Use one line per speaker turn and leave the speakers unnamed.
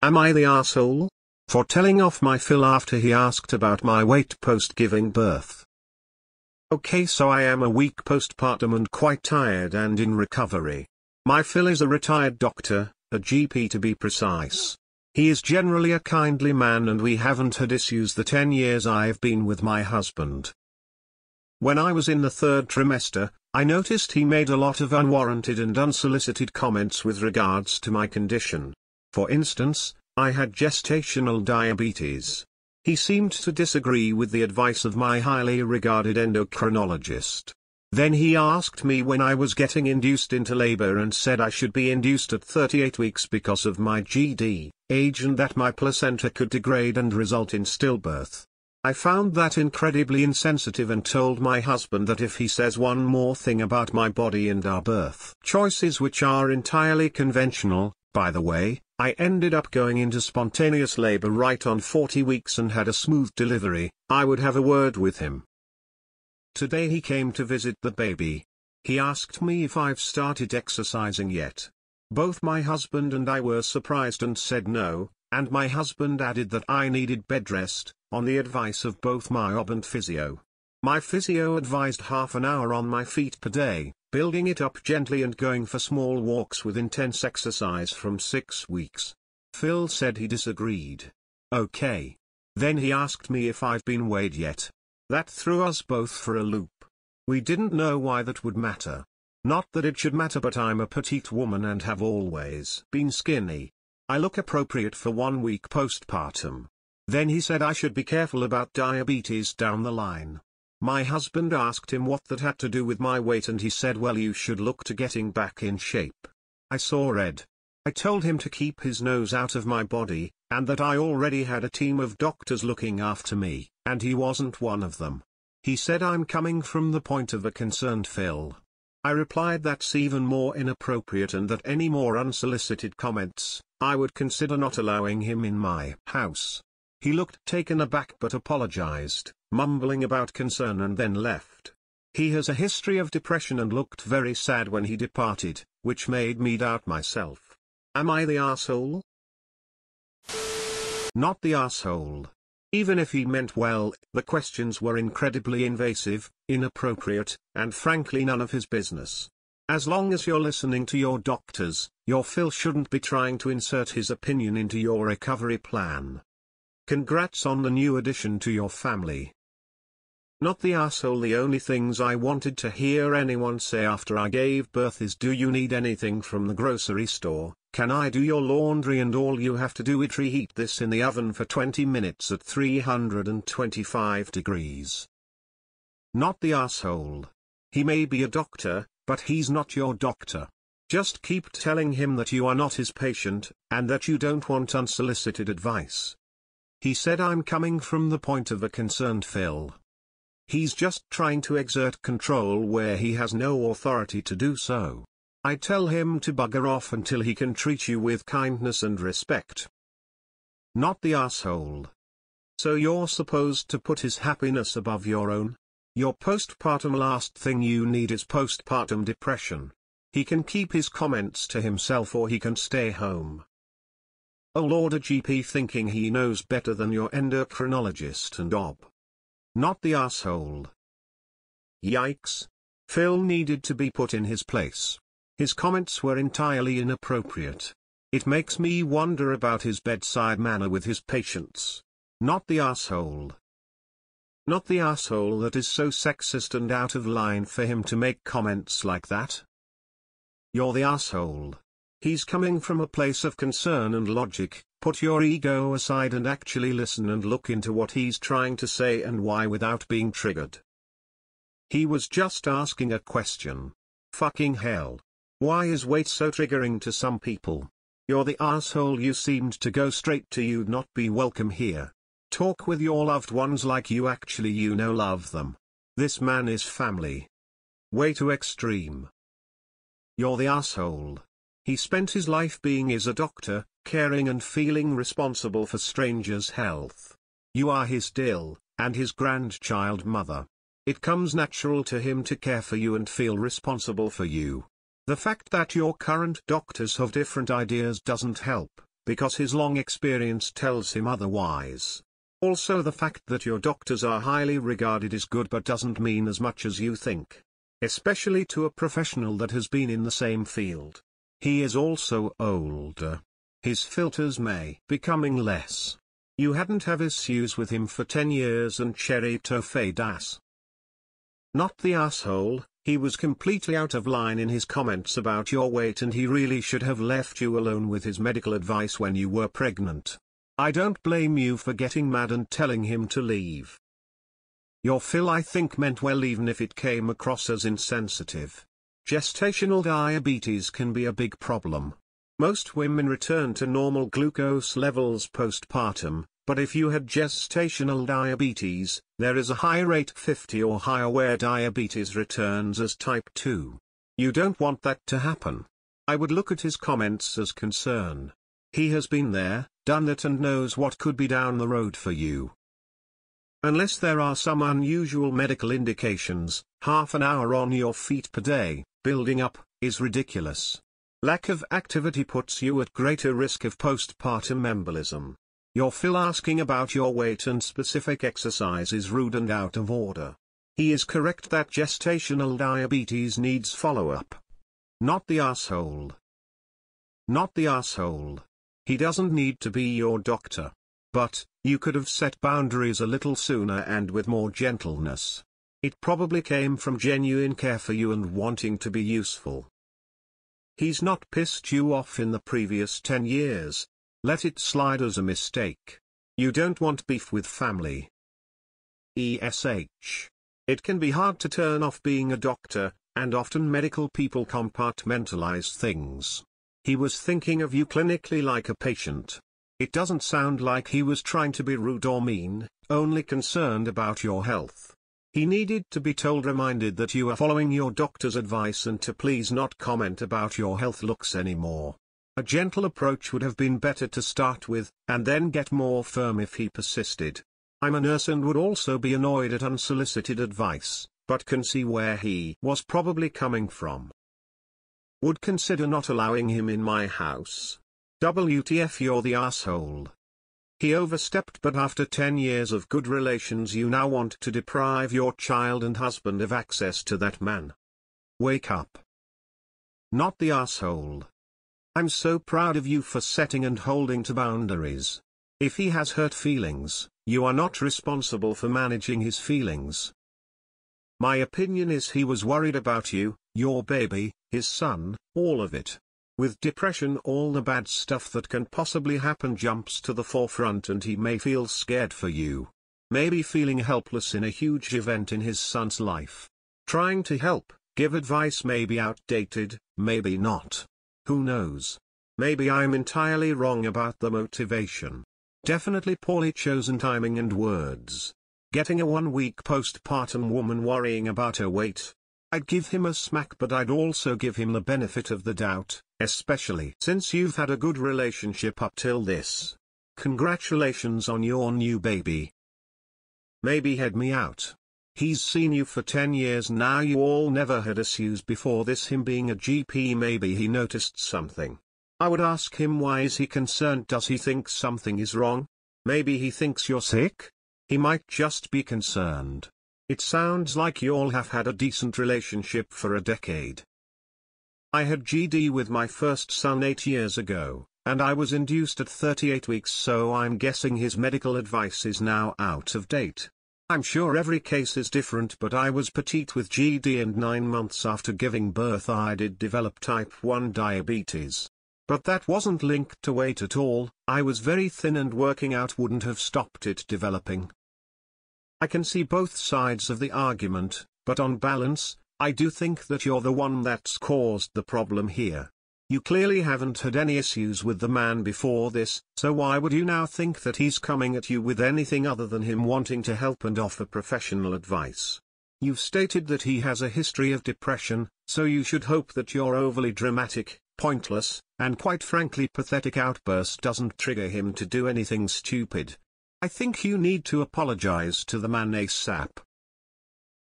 Am I the asshole? For telling off my FIL after he asked about my weight post giving birth. Okay, so I am a week postpartum and quite tired and in recovery. My FIL is a retired doctor, a GP to be precise. He is generally a kindly man and we haven't had issues the 10 years I've been with my husband. When I was in the 3rd trimester, I noticed he made a lot of unwarranted and unsolicited comments with regards to my condition. For instance, I had gestational diabetes. He seemed to disagree with the advice of my highly regarded endocrinologist. Then he asked me when I was getting induced into labor and said I should be induced at 38 weeks because of my GD age and that my placenta could degrade and result in stillbirth. I found that incredibly insensitive and told my husband that if he says one more thing about my body and our birth choices, which are entirely conventional, by the way, I ended up going into spontaneous labor right on 40 weeks and had a smooth delivery, I would have a word with him. Today he came to visit the baby. He asked me if I've started exercising yet. Both my husband and I were surprised and said no, and my husband added that I needed bed rest, on the advice of both my OB and physio. My physio advised half an hour on my feet per day, building it up gently and going for small walks with intense exercise from 6 weeks. Phil said he disagreed. Okay. Then he asked me if I've been weighed yet. That threw us both for a loop. We didn't know why that would matter. Not that it should matter, but I'm a petite woman and have always been skinny. I look appropriate for 1 week postpartum. Then he said I should be careful about diabetes down the line. My husband asked him what that had to do with my weight and he said, well, you should look to getting back in shape. I saw red. I told him to keep his nose out of my body, and that I already had a team of doctors looking after me, and he wasn't one of them. He said I'm coming from the point of a concerned Phil. I replied that's even more inappropriate and that any more unsolicited comments, I would consider not allowing him in my house. He looked taken aback but apologized, mumbling about concern, and then left. He has a history of depression and looked very sad when he departed, which made me doubt myself. Am I the asshole? Not the asshole. Even if he meant well, the questions were incredibly invasive, inappropriate, and frankly none of his business. As long as you're listening to your doctors, your Phil shouldn't be trying to insert his opinion into your recovery plan. Congrats on the new addition to your family. Not the asshole. The only things I wanted to hear anyone say after I gave birth is, do you need anything from the grocery store? Can I do your laundry? And all you have to do is reheat this in the oven for 20 minutes at 325 degrees. Not the asshole. He may be a doctor, but he's not your doctor. Just keep telling him that you are not his patient, and that you don't want unsolicited advice. He said I'm coming from the point of a concerned Phil. He's just trying to exert control where he has no authority to do so. I tell him to bugger off until he can treat you with kindness and respect. Not the asshole. So you're supposed to put his happiness above your own? Your postpartum last thing you need is postpartum depression. He can keep his comments to himself or he can stay home. Oh Lord, a GP thinking he knows better than your endocrinologist and OB. Not the asshole. Yikes. Phil needed to be put in his place. His comments were entirely inappropriate. It makes me wonder about his bedside manner with his patients. Not the asshole. Not the asshole that is so sexist and out of line for him to make comments like that. You're the asshole. He's coming from a place of concern and logic. Put your ego aside and actually listen and look into what he's trying to say and why without being triggered. He was just asking a question. Fucking hell. Why is weight so triggering to some people? You're the asshole. You seemed to go straight to you'd not be welcome here. Talk with your loved ones like you actually love them. This man is family. Way too extreme. You're the asshole. He spent his life being a doctor, caring and feeling responsible for strangers' health. You are his dill, and his grandchild mother. It comes natural to him to care for you and feel responsible for you. The fact that your current doctors have different ideas doesn't help. because his long experience tells him otherwise. Also, the fact that your doctors are highly regarded is good but doesn't mean as much as you think. Especially to a professional that has been in the same field. He is also older. His filters may becoming less. You hadn't have issues with him for 10 years and cherry toffee das. Not the asshole, he was completely out of line in his comments about your weight and he really should have left you alone with his medical advice when you were pregnant. I don't blame you for getting mad and telling him to leave. Your FIL I think meant well even if it came across as insensitive. Gestational diabetes can be a big problem. Most women return to normal glucose levels postpartum, but if you had gestational diabetes, there is a high rate 50 or higher where diabetes returns as type 2. You don't want that to happen. I would look at his comments as concern. He has been there, done that and knows what could be down the road for you. Unless there are some unusual medical indications, half an hour on your feet per day, building up, is ridiculous. Lack of activity puts you at greater risk of postpartum embolism. Your FIL asking about your weight and specific exercise is rude and out of order. He is correct that gestational diabetes needs follow-up. Not the asshole. Not the asshole. He doesn't need to be your doctor. But, you could have set boundaries a little sooner and with more gentleness. It probably came from genuine care for you and wanting to be useful. He's not pissed you off in the previous 10 years. Let it slide as a mistake. You don't want beef with family. ESH. It can be hard to turn off being a doctor, and often medical people compartmentalize things. He was thinking of you clinically like a patient. It doesn't sound like he was trying to be rude or mean, only concerned about your health. He needed to be reminded that you are following your doctor's advice and to please not comment about your health looks anymore. A gentle approach would have been better to start with, and then get more firm if he persisted. I'm a nurse and would also be annoyed at unsolicited advice, but can see where he was probably coming from. Would consider not allowing him in my house. WTF, you're the asshole. He overstepped, but after 10 years of good relations you now want to deprive your child and husband of access to that man. Wake up. Not the asshole. I'm so proud of you for setting and holding to boundaries. If he has hurt feelings, you are not responsible for managing his feelings. My opinion is he was worried about you, your baby, his son, all of it. With depression, all the bad stuff that can possibly happen jumps to the forefront and he may feel scared for you. Maybe feeling helpless in a huge event in his son's life. Trying to help, give advice may be outdated, maybe not. Who knows? Maybe I'm entirely wrong about the motivation. Definitely poorly chosen timing and words. Getting a 1-week postpartum woman worrying about her weight. I'd give him a smack, but I'd also give him the benefit of the doubt, especially since you've had a good relationship up till this. Congratulations on your new baby. Maybe head me out. He's seen you for 10 years now, you all never had issues before this, him being a GP, maybe he noticed something. I would ask him, why is he concerned? Does he think something is wrong? Maybe he thinks you're sick? He might just be concerned. It sounds like you all have had a decent relationship for a decade. I had GD with my first son 8 years ago, and I was induced at 38 weeks, so I'm guessing his medical advice is now out of date. I'm sure every case is different, but I was petite with GD and 9 months after giving birth I did develop type 1 diabetes. But that wasn't linked to weight at all. I was very thin and working out wouldn't have stopped it developing. I can see both sides of the argument, but on balance, I do think that you're the one that's caused the problem here. You clearly haven't had any issues with the man before this, so why would you now think that he's coming at you with anything other than him wanting to help and offer professional advice? You've stated that he has a history of depression, so you should hope that your overly dramatic, pointless, and quite frankly pathetic outburst doesn't trigger him to do anything stupid. I think you need to apologize to the man ASAP.